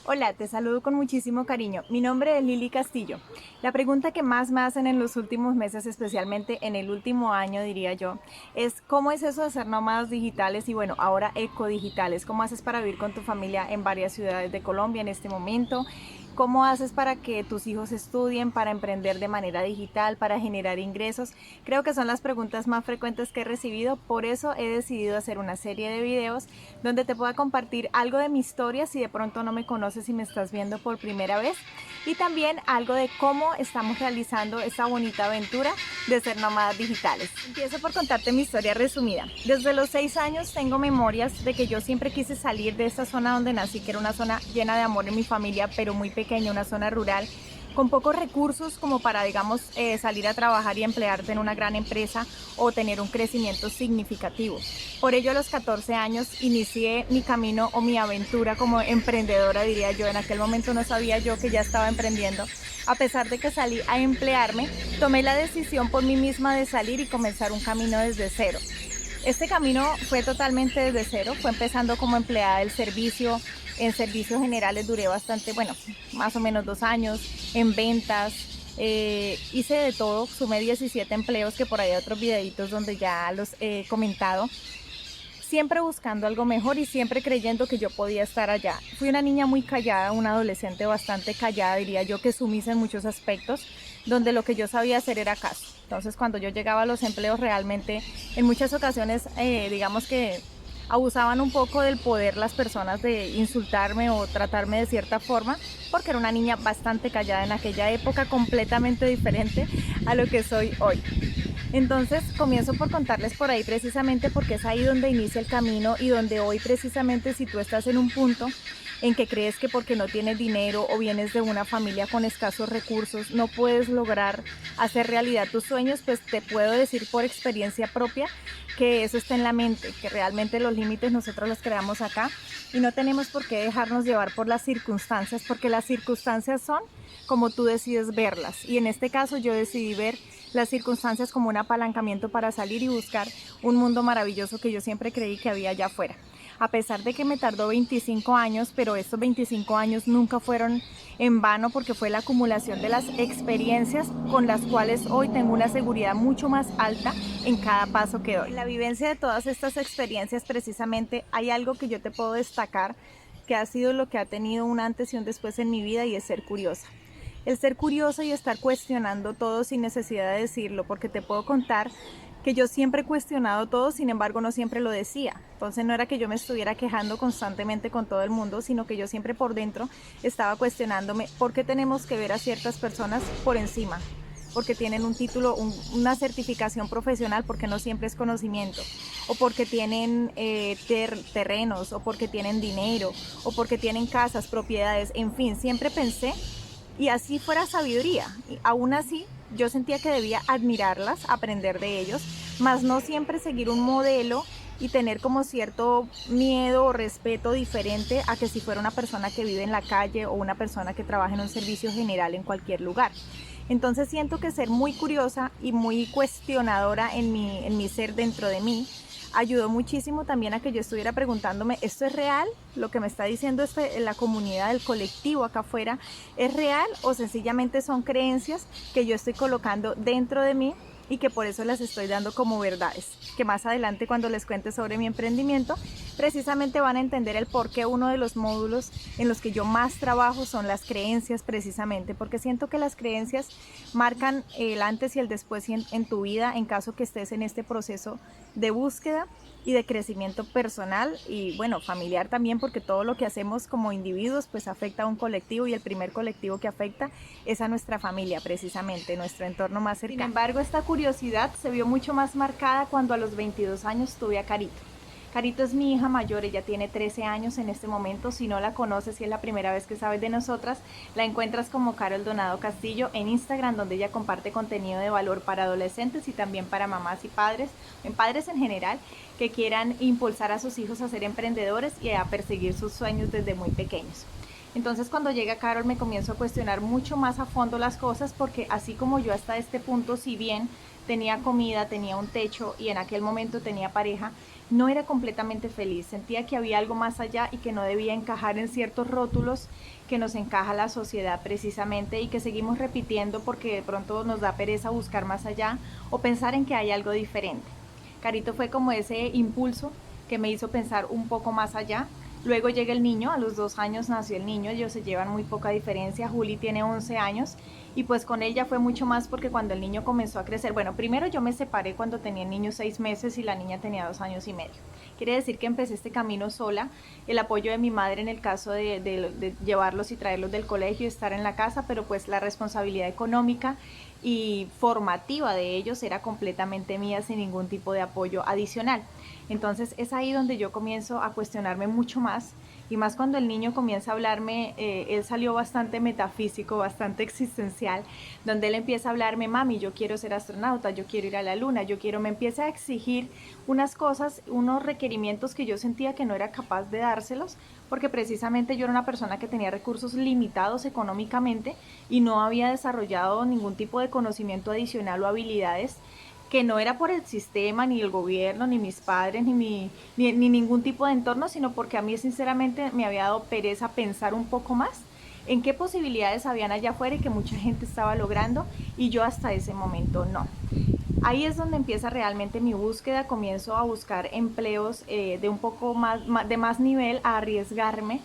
Hola, te saludo con muchísimo cariño. Mi nombre es Lili Castillo. La pregunta que más me hacen en los últimos meses, especialmente en el último año, diría yo, es ¿cómo es eso de ser nómadas digitales y bueno, ahora ecodigitales? ¿Cómo haces para vivir con tu familia en varias ciudades de Colombia en este momento? ¿Cómo haces para que tus hijos estudien, para emprender de manera digital, para generar ingresos? Creo que son las preguntas más frecuentes que he recibido, por eso he decidido hacer una serie de videos donde te pueda compartir algo de mi historia si de pronto no me conoces y me estás viendo por primera vez, y también algo de cómo estamos realizando esta bonita aventura de ser nómadas digitales. Empiezo por contarte mi historia resumida. Desde los 6 años tengo memorias de que yo siempre quise salir de esta zona donde nací, que era una zona llena de amor en mi familia, pero muy pequeña, una zona rural, con pocos recursos como para, digamos, salir a trabajar y emplearte en una gran empresa o tener un crecimiento significativo. Por ello, a los 14 años inicié mi camino o mi aventura como emprendedora, diría yo. En aquel momento no sabía yo que ya estaba emprendiendo. A pesar de que salí a emplearme, tomé la decisión por mí misma de salir y comenzar un camino desde cero. Este camino fue totalmente desde cero, fue empezando como empleada del servicio. En servicios generales duré bastante, bueno, más o menos 2 años, en ventas, hice de todo, sumé 17 empleos, que por ahí hay otros videitos donde ya los he comentado, siempre buscando algo mejor y siempre creyendo que yo podía estar allá. Fui una niña muy callada, una adolescente bastante callada, diría yo, que sumisa en muchos aspectos, donde lo que yo sabía hacer era caso. Entonces, cuando yo llegaba a los empleos, realmente en muchas ocasiones, digamos que abusaban un poco del poder las personas de insultarme o tratarme de cierta forma, porque era una niña bastante callada en aquella época, completamente diferente a lo que soy hoy. Entonces comienzo por contarles por ahí precisamente porque es ahí donde inicia el camino y donde hoy precisamente, si tú estás en un punto en que crees que porque no tienes dinero o vienes de una familia con escasos recursos no puedes lograr hacer realidad tus sueños, pues te puedo decir por experiencia propia que eso está en la mente, que realmente los límites nosotros los creamos acá y no tenemos por qué dejarnos llevar por las circunstancias, porque las circunstancias son como tú decides verlas, y en este caso yo decidí ver las circunstancias como un apalancamiento para salir y buscar un mundo maravilloso que yo siempre creí que había allá afuera. A pesar de que me tardó 25 años, pero estos 25 años nunca fueron en vano, porque fue la acumulación de las experiencias con las cuales hoy tengo una seguridad mucho más alta en cada paso que doy. En la vivencia de todas estas experiencias, precisamente, hay algo que yo te puedo destacar, que ha sido lo que ha tenido un antes y un después en mi vida, y es ser curiosa. El ser curioso y estar cuestionando todo sin necesidad de decirlo, porque te puedo contar que yo siempre he cuestionado todo, sin embargo no siempre lo decía. Entonces no era que yo me estuviera quejando constantemente con todo el mundo, sino que yo siempre por dentro estaba cuestionándome por qué tenemos que ver a ciertas personas por encima, porque tienen un título, una certificación profesional, porque no siempre es conocimiento, o porque tienen terrenos, o porque tienen dinero, o porque tienen casas, propiedades, en fin, siempre pensé, y así fuera sabiduría, y aún así yo sentía que debía admirarlas, aprender de ellos, mas no siempre seguir un modelo y tener como cierto miedo o respeto diferente a que si fuera una persona que vive en la calle o una persona que trabaja en un servicio general en cualquier lugar. Entonces siento que ser muy curiosa y muy cuestionadora en mi ser, dentro de mí, ayudó muchísimo también a que yo estuviera preguntándome, ¿esto es real? ¿Lo que me está diciendo la comunidad, el colectivo acá afuera, es real o sencillamente son creencias que yo estoy colocando dentro de mí y que por eso las estoy dando como verdades? Que más adelante, cuando les cuente sobre mi emprendimiento, precisamente van a entender el por qué uno de los módulos en los que yo más trabajo son las creencias, precisamente porque siento que las creencias marcan el antes y el después en tu vida, en caso que estés en este proceso de búsqueda y de crecimiento personal y bueno, familiar también, porque todo lo que hacemos como individuos pues afecta a un colectivo, y el primer colectivo que afecta es a nuestra familia, precisamente nuestro entorno más cercano. Sin embargo, esta curiosidad se vio mucho más marcada cuando a los 22 años tuve a Carito. Carito es mi hija mayor, ella tiene 13 años en este momento. Si no la conoces, si es la primera vez que sabes de nosotras, la encuentras como Carol Donado Castillo en Instagram, donde ella comparte contenido de valor para adolescentes y también para mamás y padres, en padres en general, que quieran impulsar a sus hijos a ser emprendedores y a perseguir sus sueños desde muy pequeños. Entonces cuando llega Carol me comienzo a cuestionar mucho más a fondo las cosas, porque así como yo hasta este punto, si bien tenía comida, tenía un techo y en aquel momento tenía pareja, no era completamente feliz. Sentía que había algo más allá y que no debía encajar en ciertos rótulos que nos encaja la sociedad precisamente, y que seguimos repitiendo porque de pronto nos da pereza buscar más allá o pensar en que hay algo diferente. Carito fue como ese impulso que me hizo pensar un poco más allá. Luego llega el niño, a los 2 años nació el niño, ellos se llevan muy poca diferencia, Juli tiene 11 años y pues con ella fue mucho más porque cuando el niño comenzó a crecer, bueno, primero yo me separé cuando tenía el niño 6 meses y la niña tenía 2 años y medio. Quiere decir que empecé este camino sola, el apoyo de mi madre en el caso de llevarlos y traerlos del colegio y estar en la casa, pero pues la responsabilidad económica y formativa de ellos era completamente mía sin ningún tipo de apoyo adicional. Entonces es ahí donde yo comienzo a cuestionarme mucho más, y más cuando el niño comienza a hablarme, él salió bastante metafísico, bastante existencial, donde él empieza a hablarme, mami, yo quiero ser astronauta, yo quiero ir a la luna, yo quiero, me empieza a exigir unas cosas, unos requerimientos que yo sentía que no era capaz de dárselos, porque precisamente yo era una persona que tenía recursos limitados económicamente y no había desarrollado ningún tipo de conocimiento adicional o habilidades, que no era por el sistema, ni el gobierno, ni mis padres, ni ningún tipo de entorno, sino porque a mí sinceramente me había dado pereza pensar un poco más en qué posibilidades habían allá afuera y que mucha gente estaba logrando, y yo hasta ese momento no. Ahí es donde empieza realmente mi búsqueda, comienzo a buscar empleos de un poco de más nivel, a arriesgarme.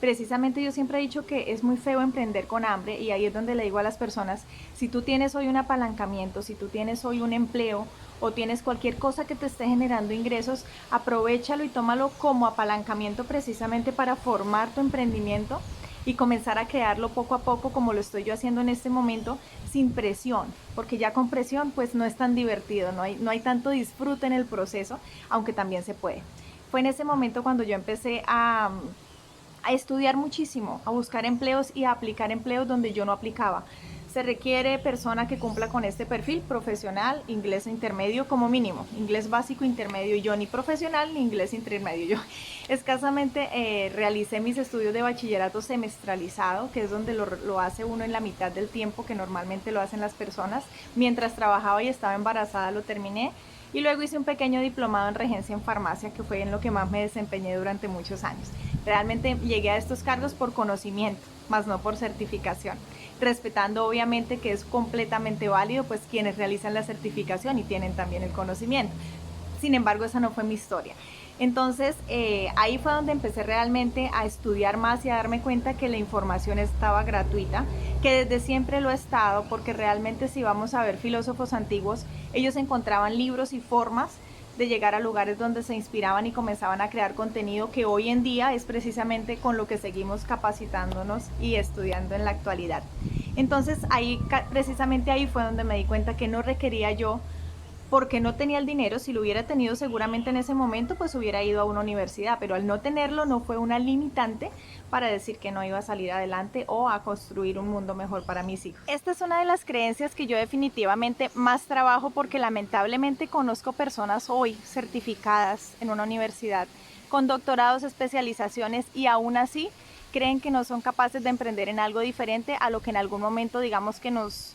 Precisamente yo siempre he dicho que es muy feo emprender con hambre, y ahí es donde le digo a las personas, si tú tienes hoy un apalancamiento, si tú tienes hoy un empleo o tienes cualquier cosa que te esté generando ingresos, aprovéchalo y tómalo como apalancamiento precisamente para formar tu emprendimiento y comenzar a crearlo poco a poco, como lo estoy yo haciendo en este momento, sin presión, porque ya con presión pues no es tan divertido, no hay tanto disfrute en el proceso, aunque también se puede. Fue en ese momento cuando yo empecé a estudiar muchísimo, a buscar empleos y a aplicar empleos donde yo no aplicaba. Se requiere persona que cumpla con este perfil: profesional, inglés intermedio como mínimo, inglés básico intermedio. Y yo ni profesional ni inglés intermedio. Yo escasamente realicé mis estudios de bachillerato semestralizado, que es donde lo hace uno en la mitad del tiempo que normalmente lo hacen las personas. Mientras trabajaba y estaba embarazada lo terminé. Y luego hice un pequeño diplomado en regencia en farmacia, que fue en lo que más me desempeñé durante muchos años. Realmente llegué a estos cargos por conocimiento, más no por certificación, respetando obviamente que es completamente válido pues quienes realizan la certificación y tienen también el conocimiento. Sin embargo, esa no fue mi historia. Entonces ahí fue donde empecé realmente a estudiar más y a darme cuenta que la información estaba gratuita, que desde siempre lo ha estado, porque realmente si vamos a ver filósofos antiguos, ellos encontraban libros y formas de llegar a lugares donde se inspiraban y comenzaban a crear contenido que hoy en día es precisamente con lo que seguimos capacitándonos y estudiando en la actualidad. Entonces ahí, precisamente ahí fue donde me di cuenta que no requería yo, porque no tenía el dinero. Si lo hubiera tenido seguramente en ese momento pues hubiera ido a una universidad, pero al no tenerlo no fue una limitante para decir que no iba a salir adelante o a construir un mundo mejor para mis hijos. Esta es una de las creencias que yo definitivamente más trabajo, porque lamentablemente conozco personas hoy certificadas en una universidad con doctorados, especializaciones, y aún así creen que no son capaces de emprender en algo diferente a lo que en algún momento digamos que nos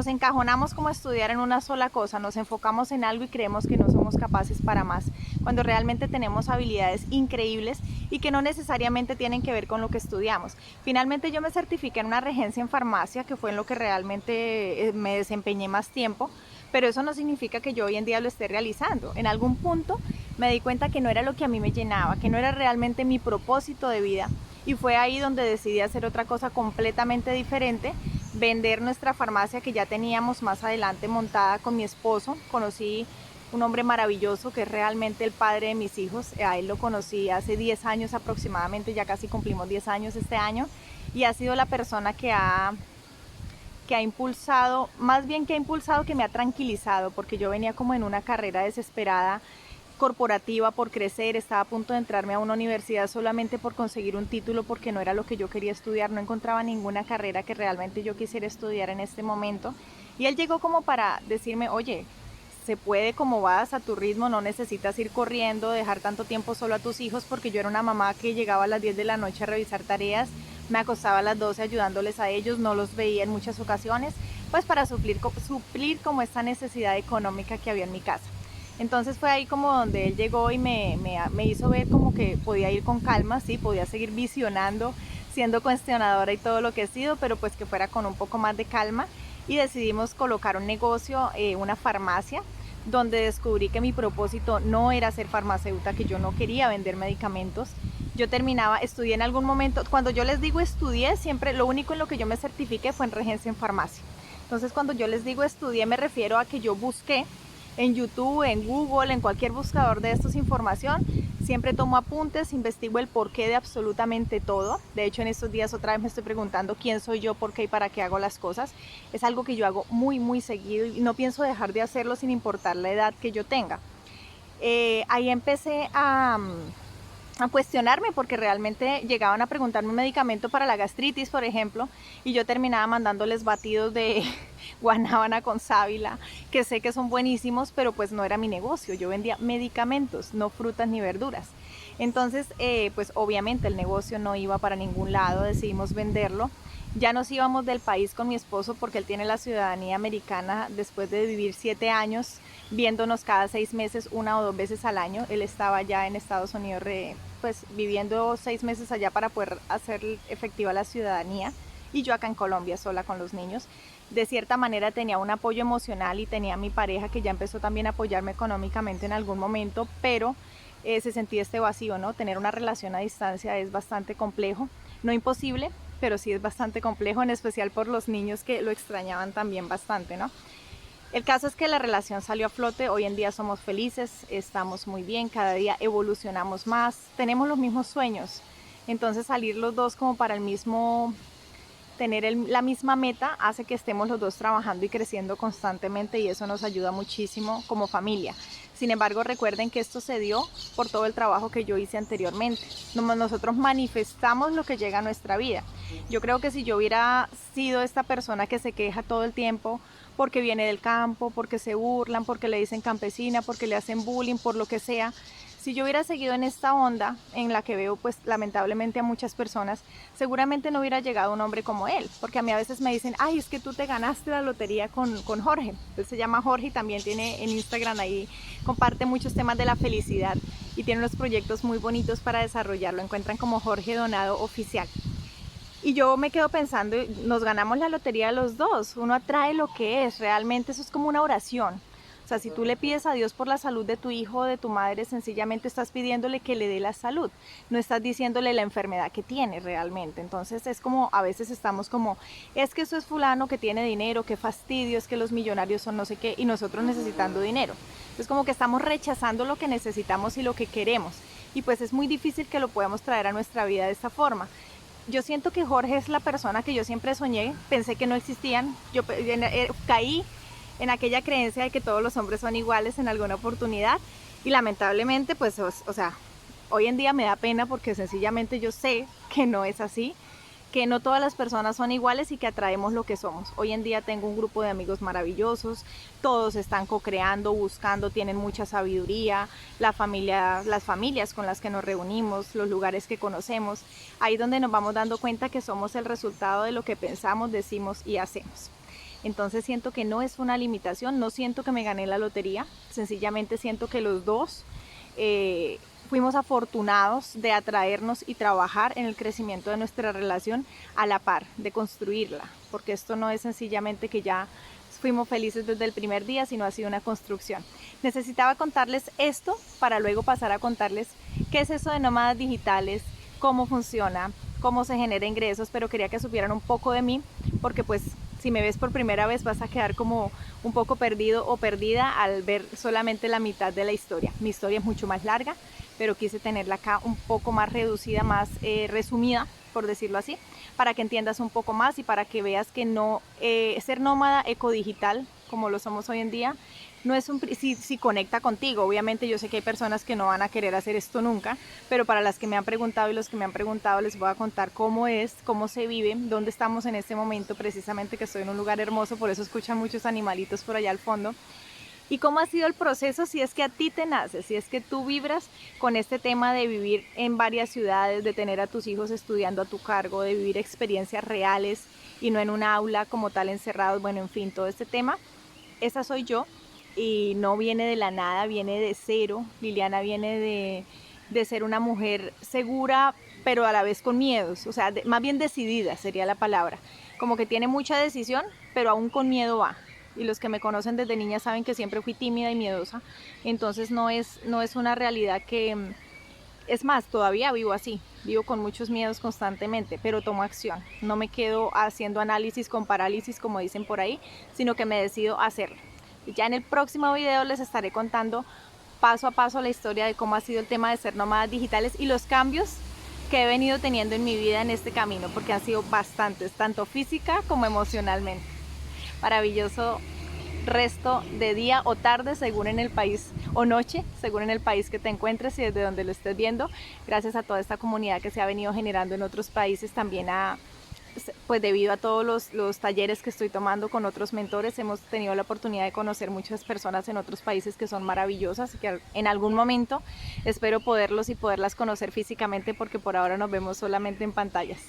encajonamos como a estudiar en una sola cosa, nos enfocamos en algo y creemos que no somos capaces para más, cuando realmente tenemos habilidades increíbles y que no necesariamente tienen que ver con lo que estudiamos. Finalmente yo me certifiqué en una regencia en farmacia, que fue en lo que realmente me desempeñé más tiempo, pero eso no significa que yo hoy en día lo esté realizando. En algún punto me di cuenta que no era lo que a mí me llenaba, que no era realmente mi propósito de vida, y fue ahí donde decidí hacer otra cosa completamente diferente: vender nuestra farmacia que ya teníamos más adelante montada con mi esposo. Conocí un hombre maravilloso que es realmente el padre de mis hijos. A él lo conocí hace 10 años aproximadamente, ya casi cumplimos 10 años este año, y ha sido la persona que ha impulsado, más bien que ha impulsado, que me ha tranquilizado, porque yo venía como en una carrera desesperada corporativa por crecer, estaba a punto de entrarme a una universidad solamente por conseguir un título, porque no era lo que yo quería estudiar, no encontraba ninguna carrera que realmente yo quisiera estudiar en este momento, y él llegó como para decirme: oye, se puede, como vas a tu ritmo, no necesitas ir corriendo, dejar tanto tiempo solo a tus hijos, porque yo era una mamá que llegaba a las 10 de la noche a revisar tareas, me acostaba a las 12 ayudándoles a ellos, no los veía en muchas ocasiones, pues para suplir como esta necesidad económica que había en mi casa. Entonces fue ahí como donde él llegó y me hizo ver como que podía ir con calma, sí, podía seguir visionando, siendo cuestionadora y todo lo que he sido, pero pues que fuera con un poco más de calma, y decidimos colocar un negocio, una farmacia, donde descubrí que mi propósito no era ser farmacéutica, que yo no quería vender medicamentos. Yo estudié en algún momento, cuando yo les digo estudié, siempre lo único en lo que yo me certifiqué fue en regencia en farmacia. Entonces cuando yo les digo estudié me refiero a que yo busqué en YouTube, en Google, en cualquier buscador de estos información, siempre tomo apuntes, investigo el porqué de absolutamente todo. De hecho, en estos días otra vez me estoy preguntando quién soy yo, por qué y para qué hago las cosas. Es algo que yo hago muy, muy seguido y no pienso dejar de hacerlo sin importar la edad que yo tenga. Ahí empecé a cuestionarme porque realmente llegaban a preguntarme un medicamento para la gastritis, por ejemplo, y yo terminaba mandándoles batidos de guanábana con sábila, que sé que son buenísimos, pero pues no era mi negocio, yo vendía medicamentos, no frutas ni verduras. Entonces, pues obviamente el negocio no iba para ningún lado, decidimos venderlo. Ya nos íbamos del país con mi esposo porque él tiene la ciudadanía americana después de vivir 7 años viéndonos cada 6 meses, 1 o 2 veces al año. Él estaba ya en Estados Unidos pues viviendo 6 meses allá para poder hacer efectiva la ciudadanía, y yo acá en Colombia sola con los niños. De cierta manera tenía un apoyo emocional y tenía a mi pareja que ya empezó también a apoyarme económicamente en algún momento, pero se sentía este vacío, ¿no? Tener una relación a distancia es bastante complejo, no imposible, pero sí es bastante complejo, en especial por los niños que lo extrañaban también bastante, ¿no? El caso es que la relación salió a flote, hoy en día somos felices, estamos muy bien, cada día evolucionamos más, tenemos los mismos sueños, entonces salir los dos como para el mismo, tener la misma meta hace que estemos los dos trabajando y creciendo constantemente, y eso nos ayuda muchísimo como familia. Sin embargo, recuerden que esto se dio por todo el trabajo que yo hice anteriormente. Nosotros manifestamos lo que llega a nuestra vida. Yo creo que si yo hubiera sido esta persona que se queja todo el tiempo porque viene del campo, porque se burlan, porque le dicen campesina, porque le hacen bullying, por lo que sea, si yo hubiera seguido en esta onda en la que veo pues lamentablemente a muchas personas, seguramente no hubiera llegado un hombre como él, porque a mí a veces me dicen, ay, es que tú te ganaste la lotería con Jorge. Él se llama Jorge y también tiene en Instagram ahí, comparte muchos temas de la felicidad y tiene unos proyectos muy bonitos para desarrollarlo. Encuentran como Jorge Donado Oficial. Y yo me quedo pensando, nos ganamos la lotería los dos, uno atrae lo que es, realmente eso es como una oración. O sea, si tú le pides a Dios por la salud de tu hijo o de tu madre, sencillamente estás pidiéndole que le dé la salud, no estás diciéndole la enfermedad que tiene realmente. Entonces es como, a veces estamos como, es que eso es fulano que tiene dinero, qué fastidio, es que los millonarios son no sé qué, y nosotros necesitando dinero. Es como que estamos rechazando lo que necesitamos y lo que queremos, y pues es muy difícil que lo podamos traer a nuestra vida de esta forma. Yo siento que Jorge es la persona que yo siempre soñé, pensé que no existían, caí en aquella creencia de que todos los hombres son iguales en alguna oportunidad, y lamentablemente pues, o sea, hoy en día me da pena porque sencillamente yo sé que no es así, que no todas las personas son iguales y que atraemos lo que somos. Hoy en día tengo un grupo de amigos maravillosos, todos están co-creando, buscando, tienen mucha sabiduría, las familias con las que nos reunimos, los lugares que conocemos, ahí donde nos vamos dando cuenta que somos el resultado de lo que pensamos, decimos y hacemos. Entonces siento que no es una limitación, no siento que me gané la lotería, sencillamente siento que los dos fuimos afortunados de atraernos y trabajar en el crecimiento de nuestra relación a la par, de construirla, porque esto no es sencillamente que ya fuimos felices desde el primer día, sino ha sido una construcción. Necesitaba contarles esto para luego pasar a contarles qué es eso de nómadas digitales, cómo funciona, cómo se genera ingresos, pero quería que supieran un poco de mí, porque pues si me ves por primera vez vas a quedar como un poco perdido o perdida al ver solamente la mitad de la historia. Mi historia es mucho más larga, pero quise tenerla acá un poco más reducida, más resumida, por decirlo así, para que entiendas un poco más y para que veas que no ser nómada ecodigital, como lo somos hoy en día, no es si conecta contigo. Obviamente yo sé que hay personas que no van a querer hacer esto nunca, pero para las que me han preguntado y los que me han preguntado les voy a contar cómo es, cómo se vive, dónde estamos en este momento, precisamente que estoy en un lugar hermoso, por eso escuchan muchos animalitos por allá al fondo. ¿Y cómo ha sido el proceso si es que a ti te nace, si es que tú vibras con este tema de vivir en varias ciudades, de tener a tus hijos estudiando a tu cargo, de vivir experiencias reales y no en un aula como tal encerrados, bueno, en fin, todo este tema? Esa soy yo y no viene de la nada, viene de cero. Liliana viene de ser una mujer segura, pero a la vez con miedos, o sea, más bien decidida sería la palabra. Como que tiene mucha decisión, pero aún con miedo va. Y los que me conocen desde niña saben que siempre fui tímida y miedosa. Entonces no es una realidad que, es más, todavía vivo así, vivo con muchos miedos constantemente, pero tomo acción. No me quedo haciendo análisis con parálisis, como dicen por ahí, sino que me decido hacerlo. Y ya en el próximo video les estaré contando paso a paso la historia de cómo ha sido el tema de ser nómadas digitales y los cambios que he venido teniendo en mi vida en este camino, porque han sido bastantes, tanto física como emocionalmente. Maravilloso resto de día o tarde según en el país, o noche según en el país que te encuentres y desde donde lo estés viendo. Gracias a toda esta comunidad que se ha venido generando en otros países, también pues debido a todos los talleres que estoy tomando con otros mentores, hemos tenido la oportunidad de conocer muchas personas en otros países que son maravillosas y que en algún momento espero poderlos y poderlas conocer físicamente, porque por ahora nos vemos solamente en pantallas.